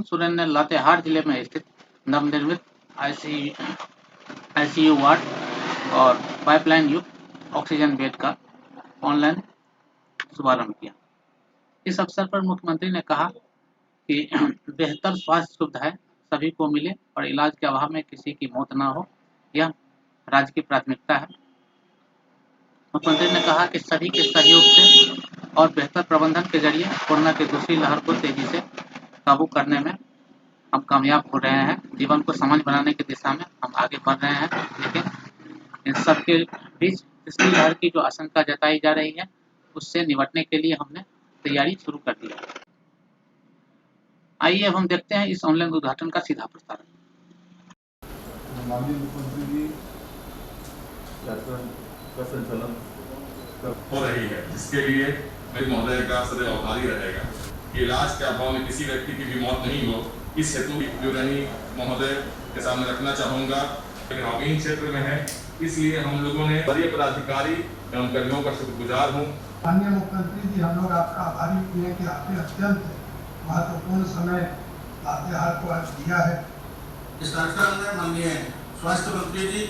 हेमंत सोरेन ने लातेहार जिले में स्थित नवनिर्मित आईसीयू वार्ड और पाइपलाइन युक्त ऑक्सीजन बेड का ऑनलाइन शुभारंभ किया। इस अवसर पर मुख्यमंत्री ने कहा कि बेहतर स्वास्थ्य सुविधाएं सभी को मिले और इलाज के अभाव में किसी की मौत न हो, यह राज्य की प्राथमिकता है। मुख्यमंत्री ने कहा कि सभी के सहयोग से और बेहतर प्रबंधन के जरिए कोरोना की दूसरी लहर को तेजी से काबू करने में हम कामयाब हो रहे हैं। जीवन को सामान्य बनाने की दिशा में हम आगे बढ़ रहे हैं, लेकिन इन सबके बीच तीसरी लहर की जो आशंका जताई जा रही है, उससे निपटने के लिए हमने तैयारी शुरू कर दी है। आइए अब हम देखते हैं इस ऑनलाइन उद्घाटन का सीधा प्रसारण। माननीय मुख्यमंत्री जी यात्रा का संचालन हो रही है, जिसके लिए मेरे महोदय का सदैव आभारी रहेगा कि इलाज के अभाव में किसी व्यक्ति की भी मौत नहीं हो। इस हेतु विवरणी महोदय के सामने रखना चाहूँगा। ग्रामीण क्षेत्र में है, इसलिए हम लोगों ने वरीय पदाधिकारी एवं कर्मियों का शुक्रगुजार हूँ। माननीय मुख्यमंत्री जी, हम लोग आपका आभारी हैं कि आपने अत्यंत महत्वपूर्ण समय लातेहार को आज दिया है। इस कार्यक्रम में माननीय स्वास्थ्य मंत्री जी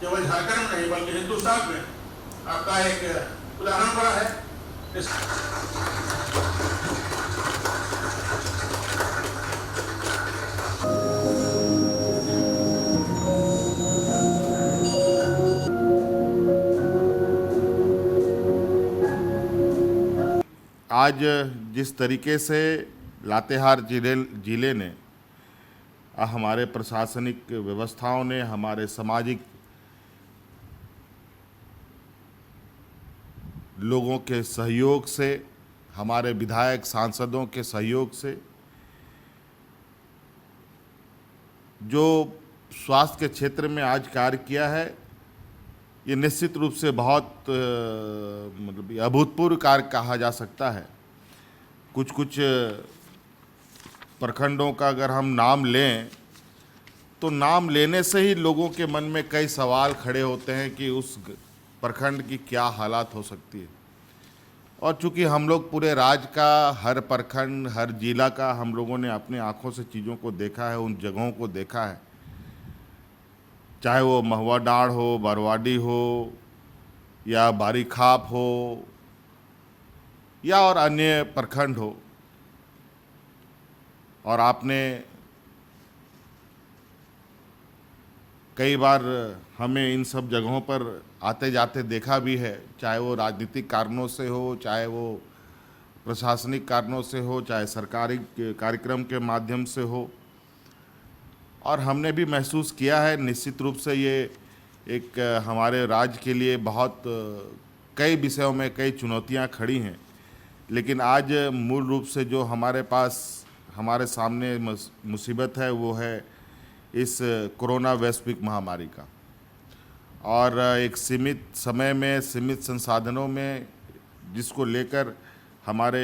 केवल झारखंड में नहीं बल्कि हिंदुस्तान में आपका एक उदाहरण बड़ा है। आज जिस तरीके से लातेहार जिले ने हमारे प्रशासनिक व्यवस्थाओं ने, हमारे सामाजिक लोगों के सहयोग से, हमारे विधायक सांसदों के सहयोग से जो स्वास्थ्य के क्षेत्र में आज कार्य किया है, ये निश्चित रूप से बहुत मतलब अभूतपूर्व कार्य कहा जा सकता है। कुछ प्रखंडों का अगर हम नाम लें तो नाम लेने से ही लोगों के मन में कई सवाल खड़े होते हैं कि उस प्रखंड की क्या हालात हो सकती है। और चूंकि हम लोग पूरे राज्य का, हर प्रखंड, हर जिला का हम लोगों ने अपनी आँखों से चीज़ों को देखा है, उन जगहों को देखा है, चाहे वो महुआ डाँड़ हो, बरवाडी हो या बारीखाप हो या और अन्य प्रखंड हो। और आपने कई बार हमें इन सब जगहों पर आते जाते देखा भी है, चाहे वो राजनीतिक कारणों से हो, चाहे वो प्रशासनिक कारणों से हो, चाहे सरकारी कार्यक्रम के माध्यम से हो। और हमने भी महसूस किया है, निश्चित रूप से ये एक हमारे राज्य के लिए बहुत कई विषयों में कई चुनौतियां खड़ी हैं। लेकिन आज मूल रूप से जो हमारे पास, हमारे सामने मुसीबत है, वो है इस कोरोना वैश्विक महामारी का। और एक सीमित समय में, सीमित संसाधनों में जिसको लेकर हमारे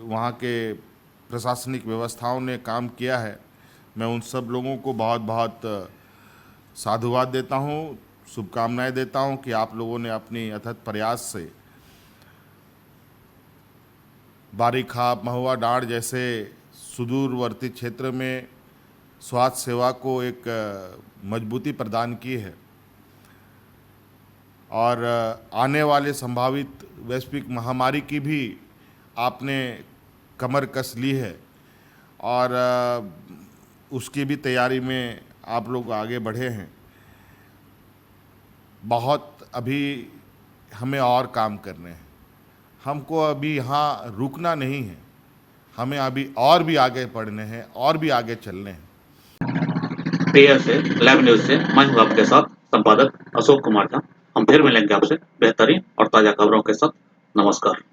वहाँ के प्रशासनिक व्यवस्थाओं ने काम किया है, मैं उन सब लोगों को बहुत बहुत साधुवाद देता हूँ, शुभकामनाएं देता हूँ कि आप लोगों ने अपनी अथक प्रयास से बारीखाप, महुआ डाँड़ जैसे सुदूरवर्ती क्षेत्र में स्वास्थ्य सेवा को एक मजबूती प्रदान की है। और आने वाले संभावित वैश्विक महामारी की भी आपने कमर कस ली है और उसकी भी तैयारी में आप लोग आगे बढ़े हैं। बहुत अभी हमें और काम करने हैं, हमको अभी यहाँ रुकना नहीं है, हमें अभी और भी आगे बढ़ने हैं और भी आगे चलने हैं। पेयर से लाइव न्यूज से मैं हूं आपके साथ संपादक अशोक कुमार झा। हम फिर मिलेंगे आपसे बेहतरीन और ताजा खबरों के साथ। नमस्कार।